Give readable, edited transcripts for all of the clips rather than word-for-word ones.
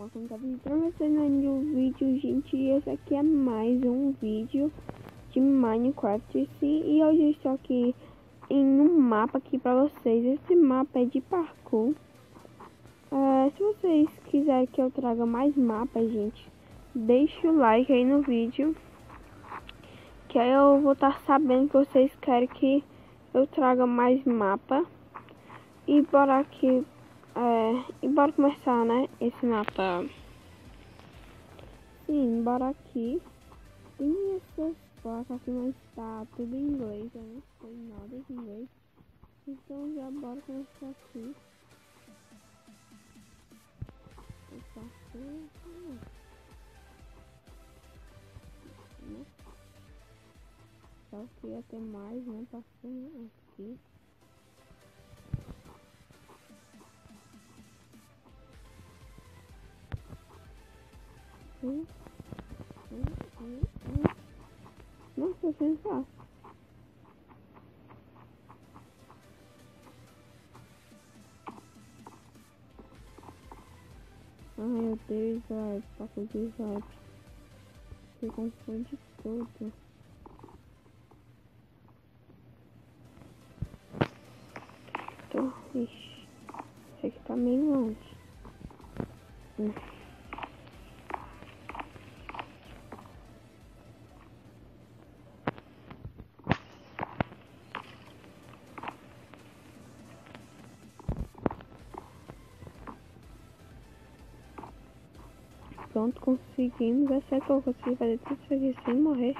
como tá visitando vocês no vídeo, gente, esse aqui é mais um vídeo de Minecraft, sim, e hoje eu estou aqui em um mapa aqui pra vocês. Esse mapa é de parkour. Se vocês quiserem que eu traga mais mapas, gente, deixa o like aí no vídeo, que aí eu vou estar sabendo que vocês querem que eu traga mais mapa. E bora aqui, bora começar, né, esse mapa. Sim, bora aqui. Tem essas placas aqui, mas tá tudo em inglês, eu não sei nada de inglês. Então já bora começar aqui. Só que ia ter mais, né, passando aqui. Nossa, eu sei fácil. Ai, meu Deus, passou de slide. Você confunde tudo. Ixi, esse aqui tá meio longe. Pronto, conseguimos. É certo que eu consegui fazer tudo isso aqui sem morrer.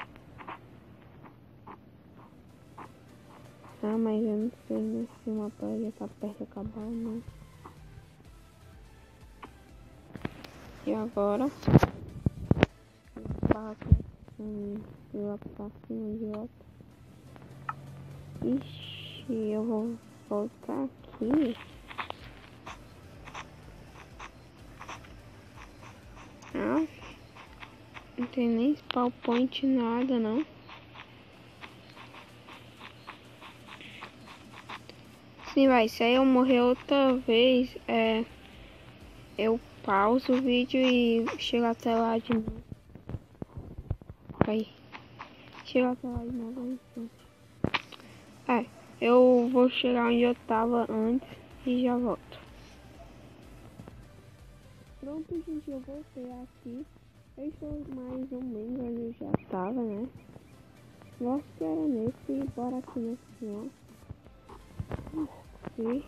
Mas eu não sei, né, se uma mapa já tá perto de acabar ou não. E agora? Lá pra cima de volta. Ixi, eu vou voltar aqui. Não tem nem spawn point, nada não. Sim, vai, se aí eu morrer outra vez, eu pauso o vídeo e chego até lá de novo. Vai, chego até lá de novo, gente. Eu vou chegar onde eu tava antes e já volto. Pronto, gente, eu voltei aqui. Eu estou mais ou menos onde eu já tava, né? Eu acho que era nesse, e bora aqui nesse, ó. Aqui.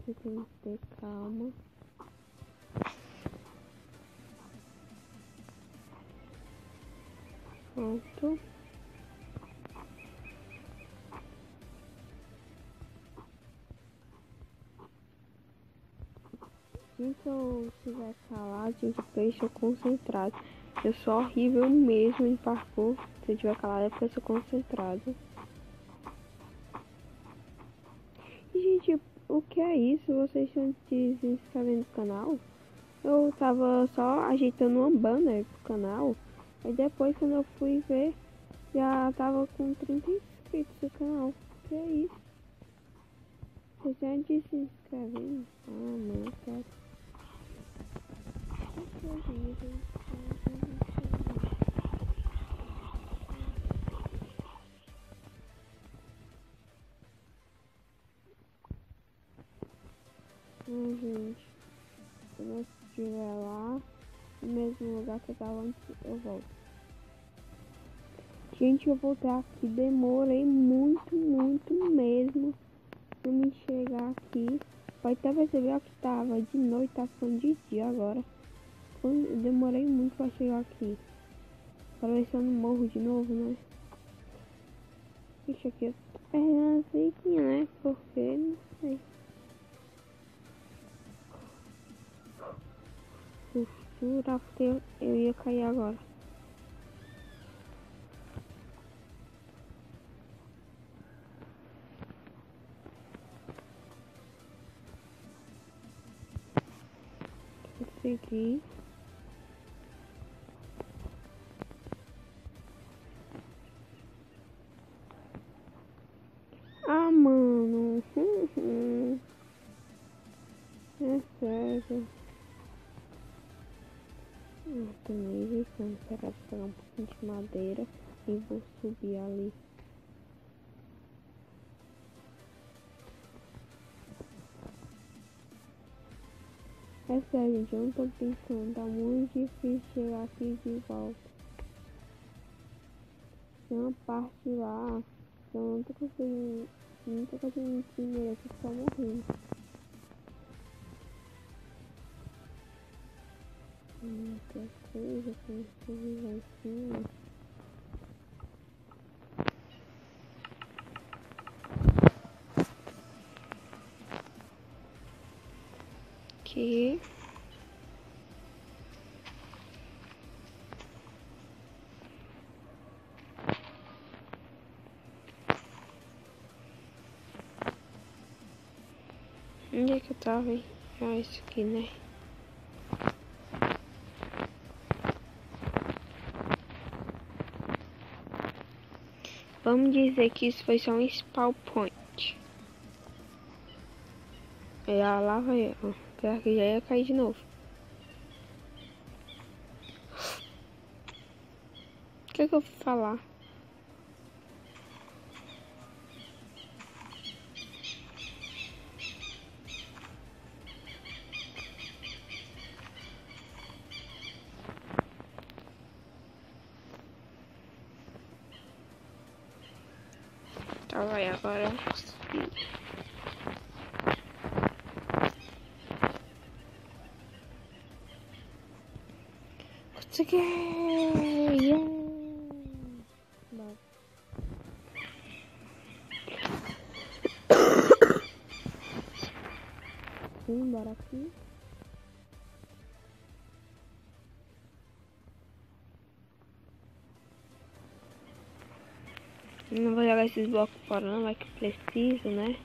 Você tem que ter calma. Pronto. Se eu estiver calado, gente, porque eu estou concentrado. Eu sou horrível mesmo em parkour. Se eu estiver calado é porque eu sou concentrado. E, gente, o que é isso? Vocês estão se inscrevendo no canal? Eu tava só ajeitando uma banner pro canal. Aí depois, quando eu fui ver, já tava com 30 inscritos no canal. O que é isso? Vocês já se inscrevendo? Não quero. Gente, se eu estiver lá, no mesmo lugar que eu tava antes, eu volto. Gente, eu voltei aqui, demorei muito mesmo pra me chegar aqui. Pode até perceber que tava de noite, tá ficando de dia agora. Eu demorei muito pra chegar aqui. Pra ver se eu não morro de novo, né? Ixi, aqui eu tô perdendo a ziquinha, né? Porque, não sei. Eu jurava que eu ia cair agora. Consegui. Mano. pegar um pouquinho de madeira e vou subir ali. É sério, gente, eu não tô brincando, tá muito difícil chegar aqui de volta. Tem uma parte lá que eu não tô conseguindo entender, eu tô só morrendo. Muita coisa, tem que subir lá em cima. Aqui. Onde é que eu tava, hein? Ah, isso aqui, né? Vamos dizer que isso foi só um spawn point. E a lava aí, ó. Pior que já ia cair de novo. O que é que eu vou falar? Tá, vai agora. Consegui! Yeah! Vamos embora aqui. Não vou jogar esses blocos fora não, vai que preciso, né?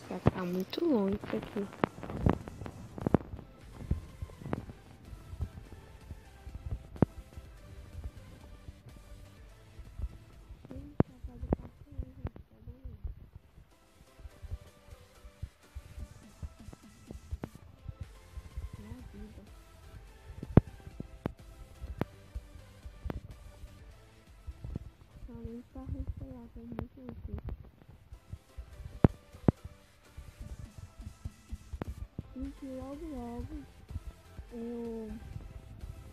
Vai ficar muito longe isso aqui. Além de sei lá, tem muito útil. Gente, logo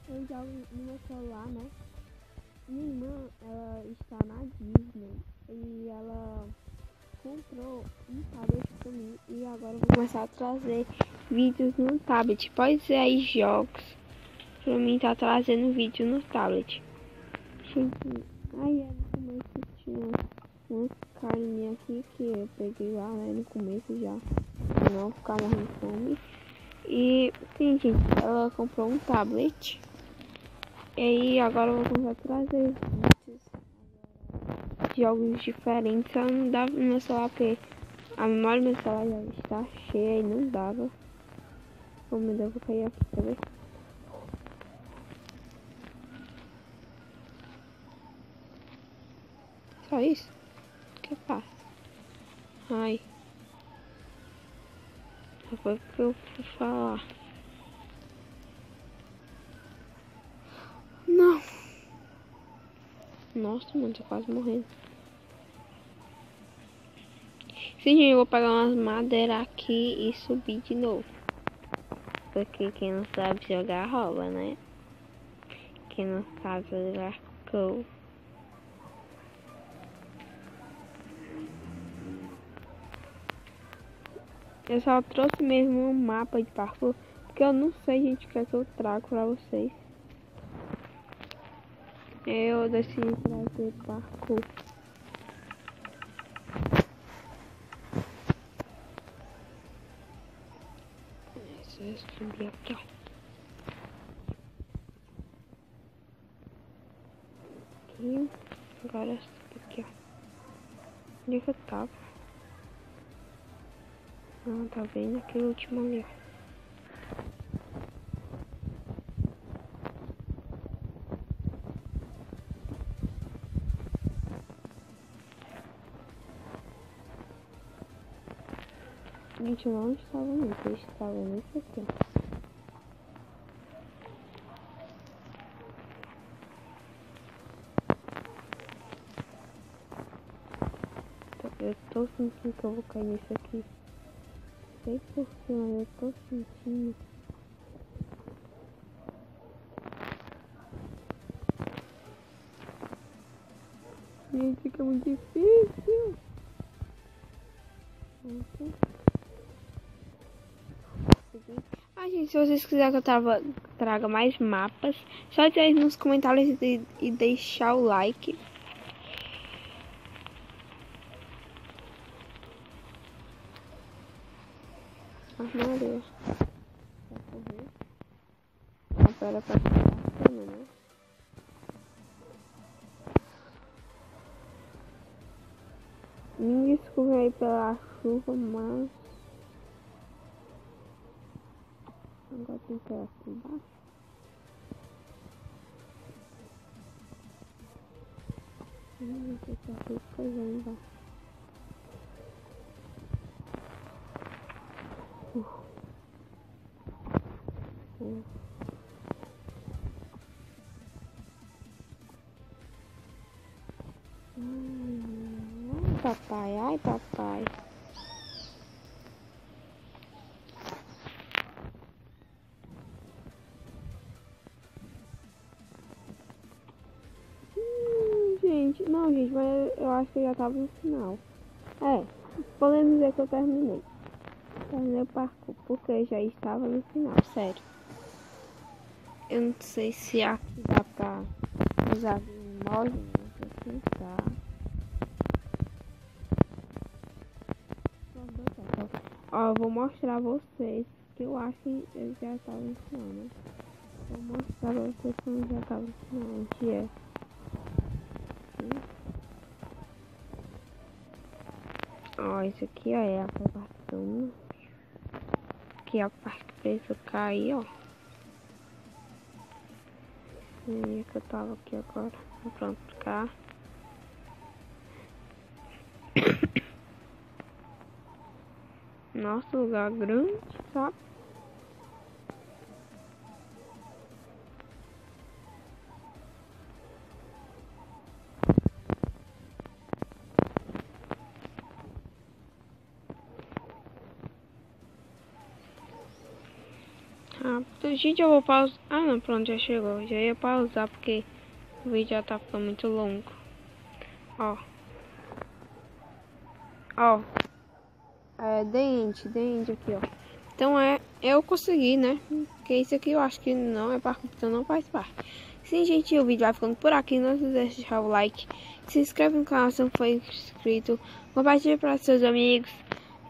eu jogo no meu celular, né? Minha irmã, ela está na Disney e ela comprou um tablet pra mim e agora eu vou começar a trazer vídeos no tablet. Pode ser aí jogos pra mim tá trazendo vídeo no tablet. Gente, aí no começo tinha uma carne aqui que eu peguei lá, né, no começo já, pra não ficar morrendo de fome. E sim, gente, ela comprou um tablet. E aí agora eu vou começar a trazer vídeos, jogos diferentes. Só não dava no meu celular porque a memória do meu celular já está cheia e não dava. Oh meu Deus, eu vou cair aqui, quer ver? Só isso? Que passa? Ai. Agora que eu vou falar. Não. Nossa, mano, tô quase morrendo. Sim, gente, eu vou pegar umas madeiras aqui e subir de novo. Porque quem não sabe jogar rouba, né? Quem não sabe jogar gol. Eu só trouxe mesmo um mapa de parkour. Porque eu não sei, gente, o que é que eu trago pra vocês. Eu decidi trazer parkour. Esse subir aqui, ó. Aqui. Agora subir aqui, ó. Onde é que eu tava? Ah, tá vendo aquele último ali, ó. realmente não estava muito. Eu estava nesse aqui. Eu tô sentindo que eu vou cair nisso aqui. Não sei porquê, mas eu tô sentindo. Gente, fica muito difícil. Gente, se vocês quiserem que eu traga mais mapas, só dizer aí nos comentários e deixar o like. Armaria. Pra correr. Não, pera pra ficar né? Me desculpe aí pela chuva, mas agora tem que ir aqui embaixo. Não sei se é coisa aí embaixo. Ai, papai, ai, papai. Gente, não, gente, mas eu acho que eu já tava no final. Podemos dizer que eu terminei. Terminei o parkour, porque eu já estava no final, sério. Eu não sei se aqui dá pra usar mouse, não sei se dá. Ó, eu vou mostrar a vocês que eu acho que eu já estava no final, né? Vou mostrar pra vocês que eu já estava no final, onde é. Ó, isso aqui ó, é a aprovação. Aqui é a parte que precisa cair, ó. E que eu tava aqui agora. Pronto, cá. Nosso lugar grande, sabe? Gente, eu vou pausar. Ah, não, pronto, já chegou. Já ia pausar porque o vídeo já tá ficando muito longo. Ó. Ó. Dente aqui, ó. Então eu consegui, né? Porque isso aqui eu acho que não é para computador, não faz parte. Sim, gente, o vídeo vai ficando por aqui. Não se deixe de deixar o like. Se inscreve no canal se não for inscrito. Compartilhe para seus amigos.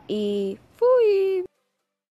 E fui!